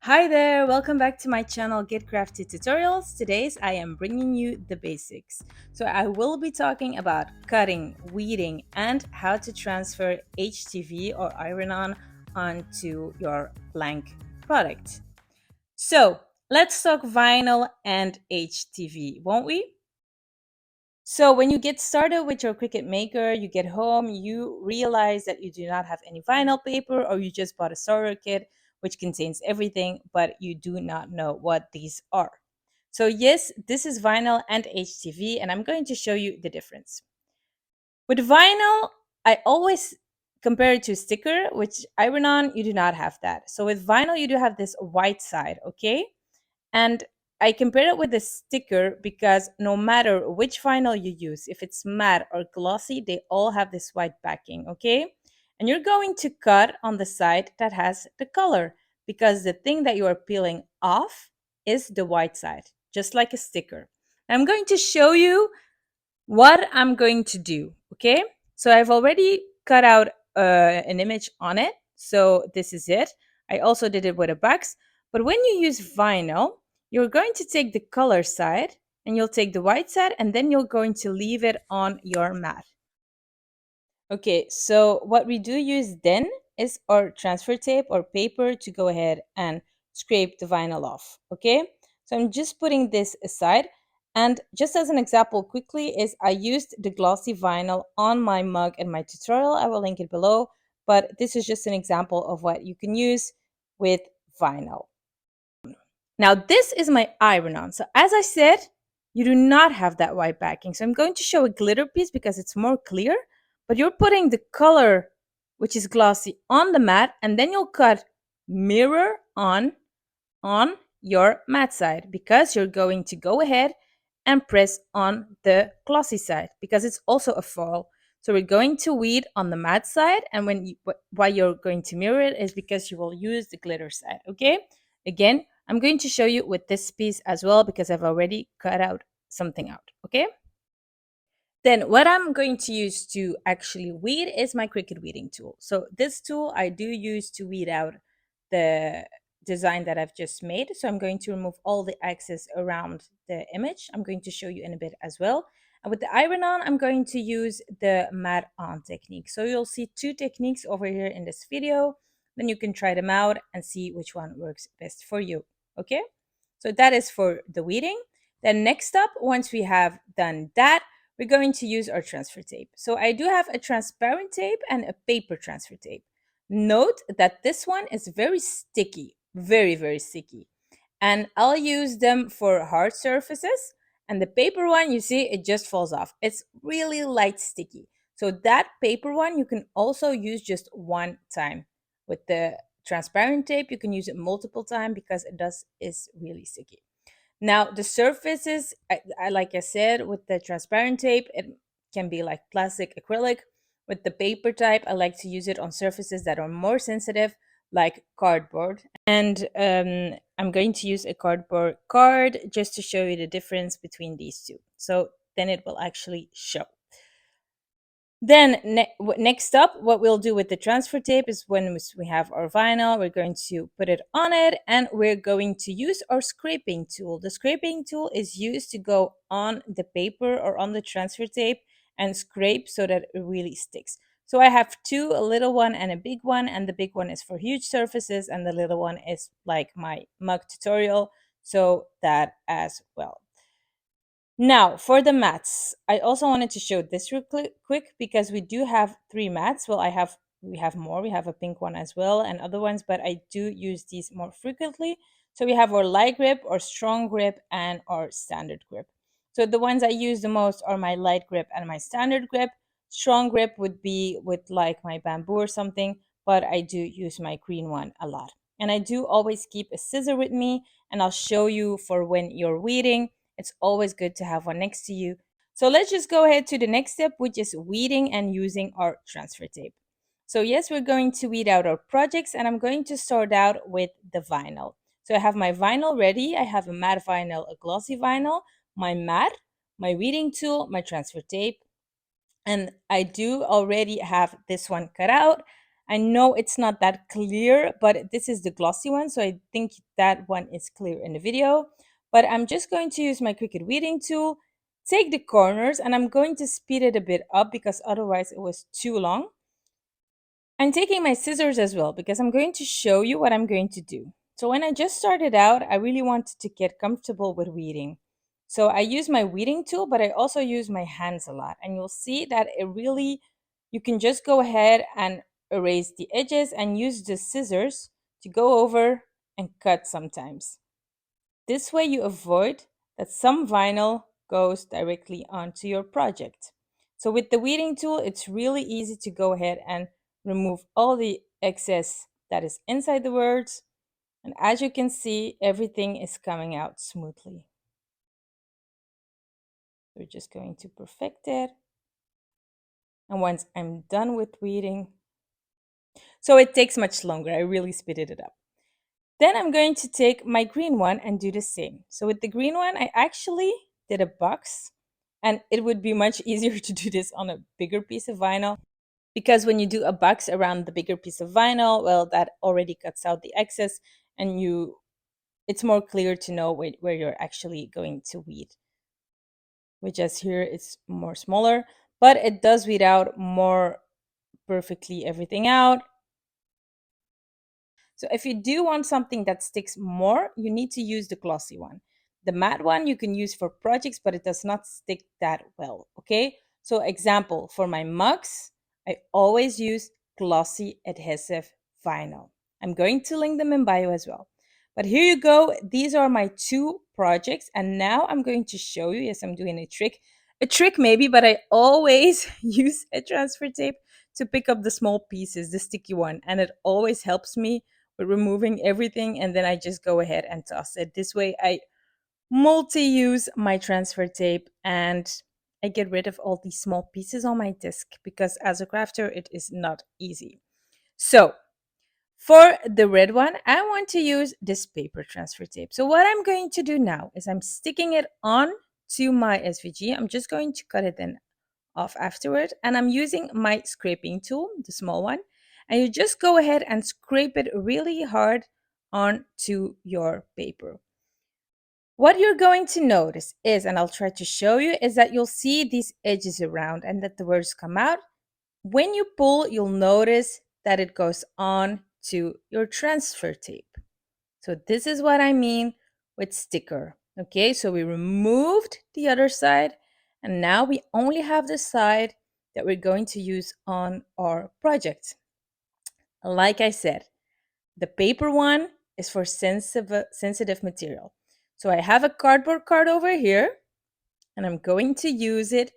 Hi there, welcome back to my channel Get Crafty Tutorials. Today's I am bringing you the basics. So I will be talking about cutting, weeding, and how to transfer HTV or iron-on onto your blank product. So let's talk vinyl and HTV, won't we? So when you get started with your Cricut Maker, you get home, you realize that you do not have any vinyl paper, or you just bought a starter kit which contains everything, but you do not know what these are. So yes, this is vinyl and HTV, and I'm going to show you the difference. With vinyl, I always compare it to a sticker, which iron-on, you do not have that. So with vinyl, you do have this white side, okay? And I compare it with a sticker because no matter which vinyl you use, if it's matte or glossy, they all have this white backing, okay? And you're going to cut on the side that has the color because the thing that you are peeling off is the white side, just like a sticker. I'm going to show you what I'm going to do, okay? So I've already cut out an image on it. So this is it. I also did it with a box. But when you use vinyl, you're going to take the color side and you'll take the white side and then you're going to leave it on your mat. Okay, so what we do use then is our transfer tape or paper to go ahead and scrape the vinyl off, okay? So I'm just putting this aside. And just as an example quickly is I used the glossy vinyl on my mug in my tutorial. I will link it below, but this is just an example of what you can use with vinyl. Now this is my iron-on. So as I said, you do not have that white backing. So I'm going to show a glitter piece because it's more clear, but you're putting the color, which is glossy, on the mat, and then you'll cut mirror on your matte side because you're going to go ahead and press on the glossy side because it's also a fall. So we're going to weed on the matte side, and why you're going to mirror it is because you will use the glitter side, okay? Again, I'm going to show you with this piece as well because I've already cut out something out, okay? Then what I'm going to use to actually weed is my Cricut weeding tool. So this tool I do use to weed out the design that I've just made. So I'm going to remove all the excess around the image. I'm going to show you in a bit as well. And with the iron-on, I'm going to use the matte on technique. So you'll see two techniques over here in this video. Then you can try them out and see which one works best for you. Okay? So that is for the weeding. Then next up, once we have done that, we're going to use our transfer tape. So I do have a transparent tape and a paper transfer tape. Note that this one is very sticky, very, very sticky. And I'll use them for hard surfaces. And the paper one, you see, it just falls off. It's really light sticky. So that paper one, you can also use just one time. With the transparent tape, you can use it multiple times because is really sticky. Now the surfaces, I like I said, with the transparent tape, it can be like plastic, acrylic. With the paper type, I like to use it on surfaces that are more sensitive, like cardboard. And I'm going to use a cardboard card just to show you the difference between these two. So then it will actually show. Then next up, what we'll do with the transfer tape is when we have our vinyl, we're going to put it on it and we're going to use our scraping tool. The scraping tool is used to go on the paper or on the transfer tape and scrape so that it really sticks. So I have two, a little one and a big one, and the big one is for huge surfaces and the little one is like my mug tutorial, so that as well. Now, for the mats, I also wanted to show this real quick because we do have three mats. Well, we have more. We have a pink one as well and other ones, but I do use these more frequently. So we have our light grip, our strong grip, and our standard grip. So the ones I use the most are my light grip and my standard grip. Strong grip would be with like my bamboo or something, but I do use my green one a lot. And I do always keep a scissor with me, and I'll show you for when you're weeding. It's always good to have one next to you. So let's just go ahead to the next step, which is weeding and using our transfer tape. So yes, we're going to weed out our projects, and I'm going to start out with the vinyl. So I have my vinyl ready. I have a matte vinyl, a glossy vinyl, my mat, my weeding tool, my transfer tape, and I do already have this one cut out. I know it's not that clear, but this is the glossy one, so I think that one is clear in the video. But I'm just going to use my Cricut weeding tool, take the corners, and I'm going to speed it a bit up because otherwise it was too long. I'm taking my scissors as well because I'm going to show you what I'm going to do. So when I just started out, I really wanted to get comfortable with weeding. So I use my weeding tool, but I also use my hands a lot. And you'll see that it really, you can just go ahead and erase the edges and use the scissors to go over and cut sometimes. This way you avoid that some vinyl goes directly onto your project. So with the weeding tool, it's really easy to go ahead and remove all the excess that is inside the words. And as you can see, everything is coming out smoothly. We're just going to perfect it. And once I'm done with weeding, so it takes much longer, I really speeded it up. Then I'm going to take my green one and do the same. So with the green one, I actually did a box, and it would be much easier to do this on a bigger piece of vinyl because when you do a box around the bigger piece of vinyl, well, that already cuts out the excess and it's more clear to know where you're actually going to weed. Which as here it's more smaller, but it does weed out more perfectly everything out. So if you do want something that sticks more, you need to use the glossy one. The matte one you can use for projects, but it does not stick that well, okay? So example, for my mugs, I always use glossy adhesive vinyl. I'm going to link them in bio as well. But here you go. These are my two projects. And now I'm going to show you, yes, I'm doing a trick. A trick maybe, but I always use a transfer tape to pick up the small pieces, the sticky one. And it always helps me with removing everything, and then I just go ahead and toss it. This way I multi-use my transfer tape and I get rid of all these small pieces on my disc because as a crafter it is not easy. So for the red one, I want to use this paper transfer tape. So what I'm going to do now is I'm sticking it on to my SVG. I'm just going to cut it then off afterward, and I'm using my scraping tool, the small one, and you just go ahead and scrape it really hard onto your paper. What you're going to notice is, and I'll try to show you, is that you'll see these edges around and that the words come out. When you pull, you'll notice that it goes on to your transfer tape. So this is what I mean with sticker. Okay, so we removed the other side and now we only have the side that we're going to use on our project. Like I said, the paper one is for sensitive material. So I have a cardboard card over here and I'm going to use it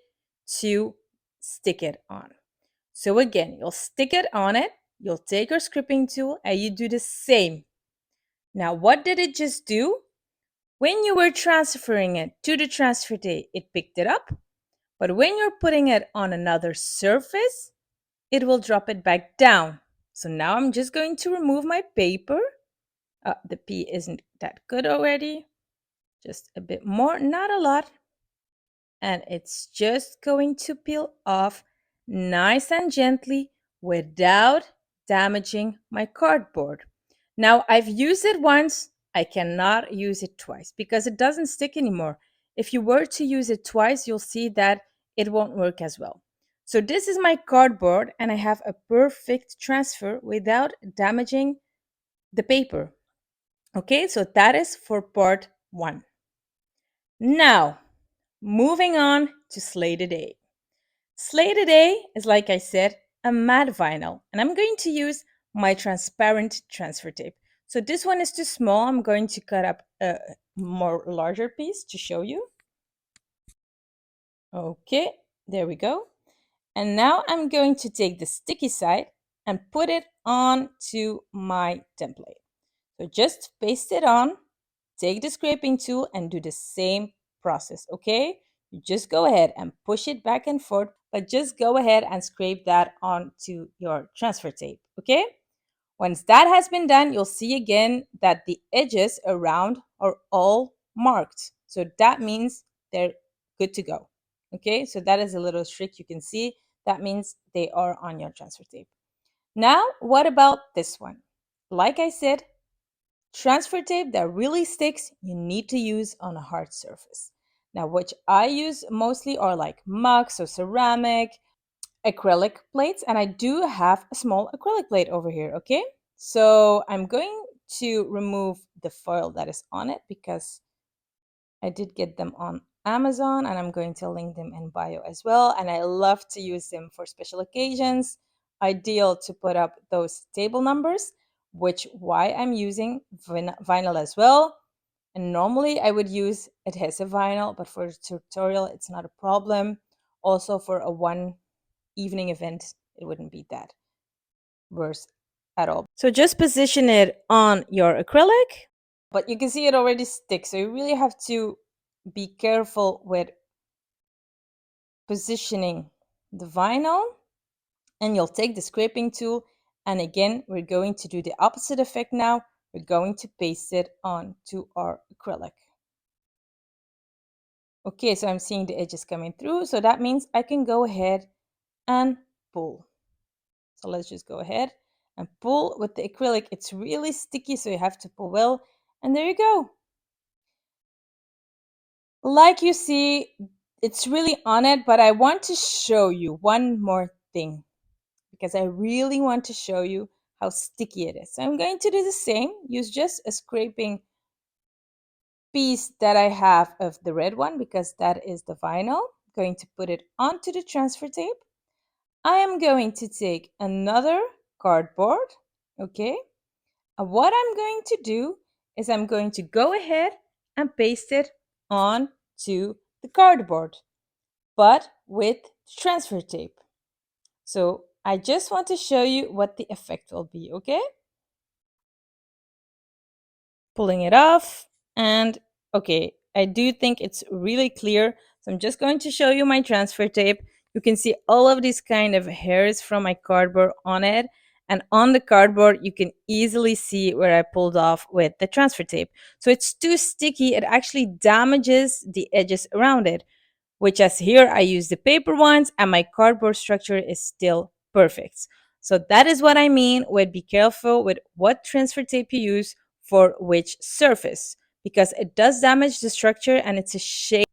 to stick it on. So again, you'll stick it on it, you'll take your scripting tool and you do the same. Now, what did it just do? When you were transferring it to the transfer tape, it picked it up. But when you're putting it on another surface, it will drop it back down. So now I'm just going to remove my paper. The P isn't that good already. Just a bit more, not a lot. And it's just going to peel off nice and gently without damaging my cardboard. Now, I've used it once. I cannot use it twice because it doesn't stick anymore. If you were to use it twice, you'll see that it won't work as well. So this is my cardboard and I have a perfect transfer without damaging the paper. Okay, so that is for part one. Now, moving on to Slay Today. Slay Today is, like I said, a matte vinyl, and I'm going to use my transparent transfer tape. So this one is too small. I'm going to cut up a more larger piece to show you. Okay, there we go. And now I'm going to take the sticky side and put it on to my template. So just paste it on, take the scraping tool and do the same process, okay? You just go ahead and push it back and forth, but just go ahead and scrape that onto your transfer tape, okay? Once that has been done, you'll see again that the edges around are all marked. So that means they're good to go, okay? So that is a little trick you can see. That means they are on your transfer tape. Now, what about this one? Like I said, transfer tape that really sticks, you need to use on a hard surface. Now, which I use mostly are like mugs or ceramic, acrylic plates, and I do have a small acrylic plate over here, okay? So I'm going to remove the foil that is on it because I did get them on Amazon and I'm going to link them in bio as well. And I love to use them for special occasions. Ideal to put up those table numbers, which why I'm using vinyl as well. And normally I would use adhesive vinyl, but for a tutorial, it's not a problem. Also for a one evening event, it wouldn't be that worse at all. So just position it on your acrylic, but you can see it already sticks. So you really have to be careful with positioning the vinyl, and you'll take the scraping tool, and again we're going to do the opposite effect now. We're going to paste it onto our acrylic. Okay, so I'm seeing the edges coming through, so that means I can go ahead and pull. So let's just go ahead and pull with the acrylic. It's really sticky, so you have to pull well, and there you go. Like you see, it's really on it, but I want to show you one more thing because I really want to show you how sticky it is. So I'm going to do the same, use just a scraping piece that I have of the red one because that is the vinyl. I'm going to put it onto the transfer tape. I am going to take another cardboard, okay? And what I'm going to do is I'm going to go ahead and paste it onto the cardboard, but with transfer tape. So I just want to show you what the effect will be, okay? Pulling it off, and okay, I do think it's really clear. So I'm just going to show you my transfer tape. You can see all of these kind of hairs from my cardboard on it. And on the cardboard, you can easily see where I pulled off with the transfer tape. So it's too sticky, it actually damages the edges around it, which as here I use the paper ones and my cardboard structure is still perfect. So that is what I mean with be careful with what transfer tape you use for which surface, because it does damage the structure and it's a shame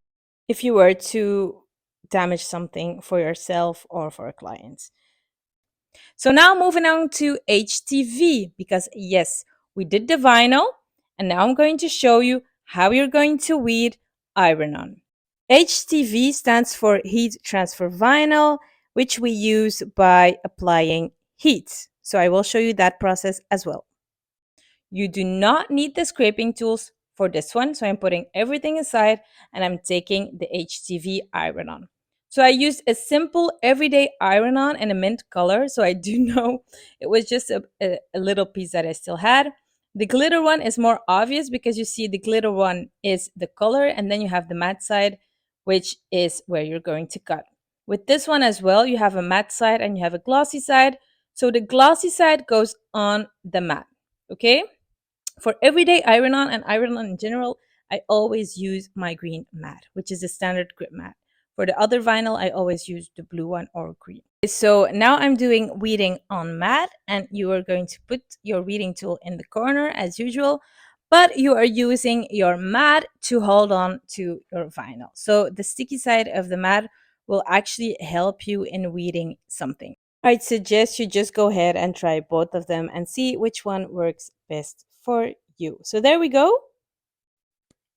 if you were to damage something for yourself or for a client. So now moving on to HTV, because yes, we did the vinyl, and now I'm going to show you how you're going to weed iron on. HTV stands for heat transfer vinyl, which we use by applying heat. So I will show you that process as well. You do not need the scraping tools for this one. So I'm putting everything aside and I'm taking the HTV iron-on. So I used a simple everyday iron-on in a mint color. So I do know it was just a little piece that I still had. The glitter one is more obvious because you see the glitter one is the color and then you have the matte side, which is where you're going to cut. With this one as well, you have a matte side and you have a glossy side. So the glossy side goes on the matte, okay? For everyday iron-on and iron-on in general, I always use my green mat, which is a standard grip mat. For the other vinyl, I always use the blue one or green. So now I'm doing weeding on mat, and you are going to put your weeding tool in the corner as usual, but you are using your mat to hold on to your vinyl. So the sticky side of the mat will actually help you in weeding something. I'd suggest you just go ahead and try both of them and see which one works best for you. So there we go.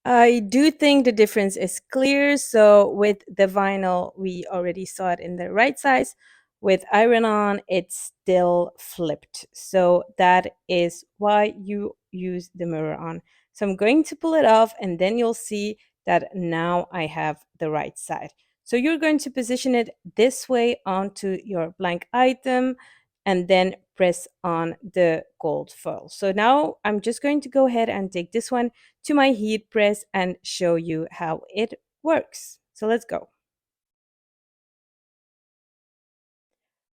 I do think the difference is clear. So with the vinyl, we already saw it in the right size. With iron on, it's still flipped. So that is why you use the mirror on. So I'm going to pull it off and then you'll see that now I have the right side. So you're going to position it this way onto your blank item and then press on the gold foil. So now I'm just going to go ahead and take this one to my heat press and show you how it works. So let's go.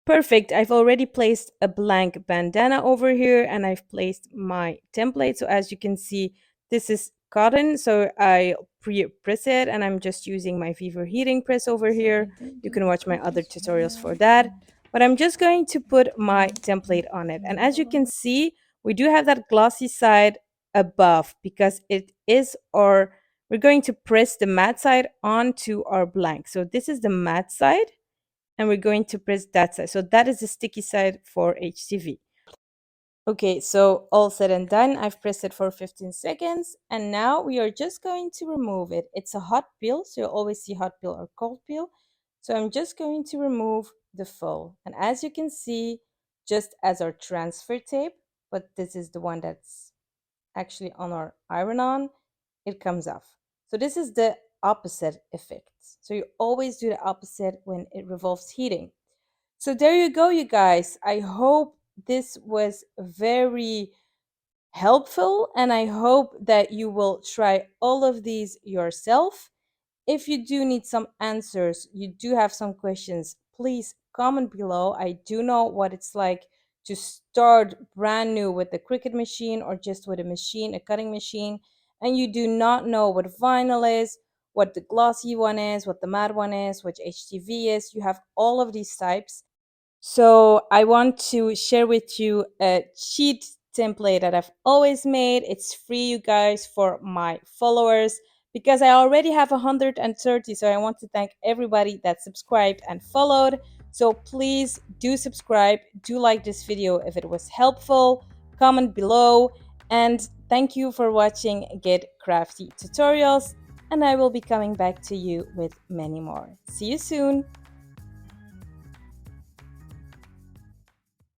Perfect. I've already placed a blank bandana over here and I've placed my template. So as you can see, this is cotton. So I pre-press it and I'm just using my Vinyl heating press over here. You can watch my other tutorials for that. but I'm just going to put my template on it. And as you can see, we do have that glossy side above because it is our, we're going to press the matte side onto our blank. So this is the matte side and we're going to press that side. So that is the sticky side for HTV. Okay, so all said and done, I've pressed it for 15 seconds and now we are just going to remove it. It's a hot peel, so you'll always see hot peel or cold peel. So I'm just going to remove the foil. And as you can see, just as our transfer tape, but this is the one that's actually on our iron-on, it comes off. So this is the opposite effect. So you always do the opposite when it revolves heating. So there you go, you guys. I hope this was very helpful and I hope that you will try all of these yourself. If you do need some answers, you do have some questions, please comment below. I do know what it's like to start brand new with the Cricut machine or just with a machine, a cutting machine, and you do not know what vinyl is, what the glossy one is, what the matte one is, what HTV is. You have all of these types. So I want to share with you a cheat template that I've always made. It's free, you guys, for my followers because I already have 130. So I want to thank everybody that subscribed and followed. So please do subscribe, do like this video if it was helpful, comment below, and thank you for watching Get Crafty tutorials. And I will be coming back to you with many more. See you soon.